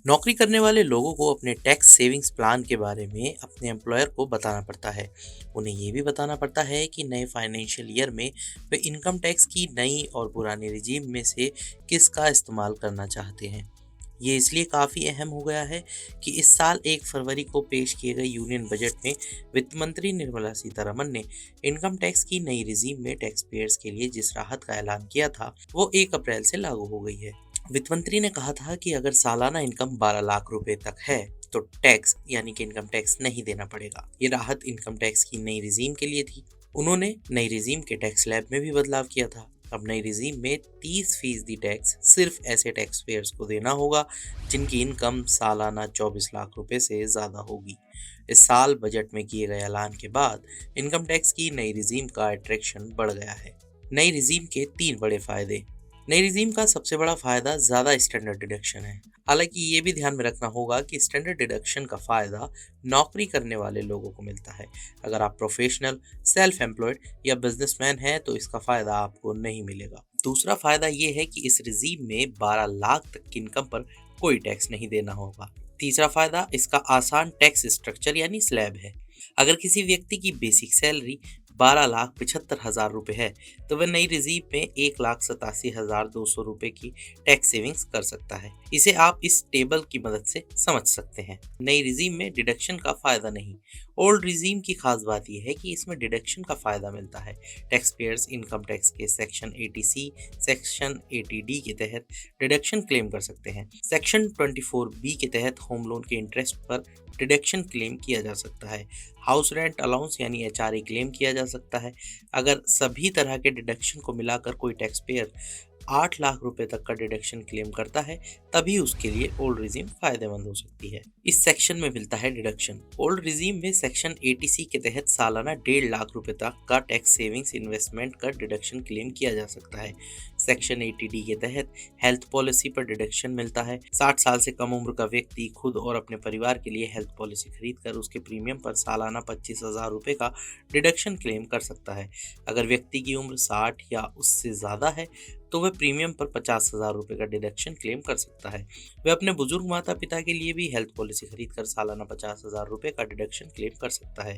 नौकरी करने वाले लोगों को अपने टैक्स सेविंग्स प्लान के बारे में अपने एम्प्लॉयर को बताना पड़ता है। उन्हें ये भी बताना पड़ता है कि नए फाइनेंशियल ईयर में वे इनकम टैक्स की नई और पुरानी रिजीम में से किसका इस्तेमाल करना चाहते हैं। ये इसलिए काफ़ी अहम हो गया है कि इस साल 1 फरवरी को पेश किए गए यूनियन बजट में वित्त मंत्री निर्मला सीतारमन ने इनकम टैक्स की नई रिजीम में टैक्स पेयर्स के लिए जिस राहत का ऐलान किया था वो 1 अप्रैल से लागू हो गई है। वित्त मंत्री ने कहा था कि अगर सालाना इनकम 12 लाख रुपए तक है तो टैक्स यानी कि इनकम टैक्स नहीं देना पड़ेगा। ये राहत इनकम टैक्स की नई रिजीम के लिए थी। उन्होंने नई रिजीम के टैक्स स्लैब में भी बदलाव किया था। अब नई रिजीम में 30% टैक्स सिर्फ ऐसे टैक्स पेयर्स को देना होगा जिनकी इनकम सालाना 24 लाख रुपए से ज्यादा होगी। इस साल बजट में किए गए ऐलान के बाद इनकम टैक्स की नई रिजीम का अट्रैक्शन बढ़ गया है। नई रिजीम के 3 बड़े फायदे। नई रिजीम का सबसे बड़ा फायदा ज्यादा स्टैंडर्ड डिडक्शन है। हालांकि ये भी ध्यान में रखना होगा कि स्टैंडर्ड डिडक्शन का फायदा नौकरी करने वाले लोगों को मिलता है। अगर आप प्रोफेशनल, सेल्फ एम्प्लॉयड या बिजनेसमैन हैं तो इसका फायदा आपको नहीं मिलेगा। दूसरा फायदा ये है कि इस रिजीम में 12 लाख तक की इनकम पर कोई टैक्स नहीं देना होगा। तीसरा फायदा इसका आसान टैक्स स्ट्रक्चर यानी स्लैब है। अगर किसी व्यक्ति की बेसिक सैलरी 12,75,000 रुपए है तो वह नई रिजीव में 1,87,200 रुपए की टैक्स सेविंग्स कर सकता है। इसे आप इस टेबल की मदद से समझ सकते हैं। नई रिजीम में डिडक्शन का फायदा नहीं। ओल्ड रिजीम की खास बात यह है कि इसमें डिडक्शन का फायदा मिलता है। टैक्स पेयर्स इनकम टैक्स के सेक्शन 80C, सेक्शन 80D के तहत डिडक्शन क्लेम कर सकते हैं। सेक्शन 24B के तहत होम लोन के इंटरेस्ट पर डिडक्शन क्लेम किया जा सकता है। हाउस रेंट अलाउंस यानी HRA क्लेम किया जा सकता है। अगर सभी तरह के डिडक्शन को मिलाकर कोई टैक्स पेयर 8 लाख रुपए तक का डिडक्शन क्लेम करता है तभी उसके लिए ओल्ड रिजीम फायदेमंद हो सकती है। इस सेक्शन में मिलता है डिडक्शन। ओल्ड रिजीम में सेक्शन 80C के तहत सालाना 1.5 लाख रुपए तक का टैक्स सेविंग्स इन्वेस्टमेंट का डिडक्शन क्लेम किया जा सकता है। सेक्शन 80D के तहत हेल्थ पॉलिसी पर डिडक्शन मिलता है। 60 साल से कम उम्र का व्यक्ति खुद और अपने परिवार के लिए हेल्थ पॉलिसी खरीद कर उसके प्रीमियम पर सालाना 25,000 रुपए का डिडक्शन क्लेम कर सकता है। अगर व्यक्ति की उम्र 60 या उससे ज़्यादा है तो वह प्रीमियम पर 50,000 रुपए का डिडक्शन क्लेम कर सकता है। वह अपने बुजुर्ग माता पिता के लिए भी हेल्थ पॉलिसी खरीद कर सालाना 50,000 रुपए का डिडक्शन क्लेम कर सकता है।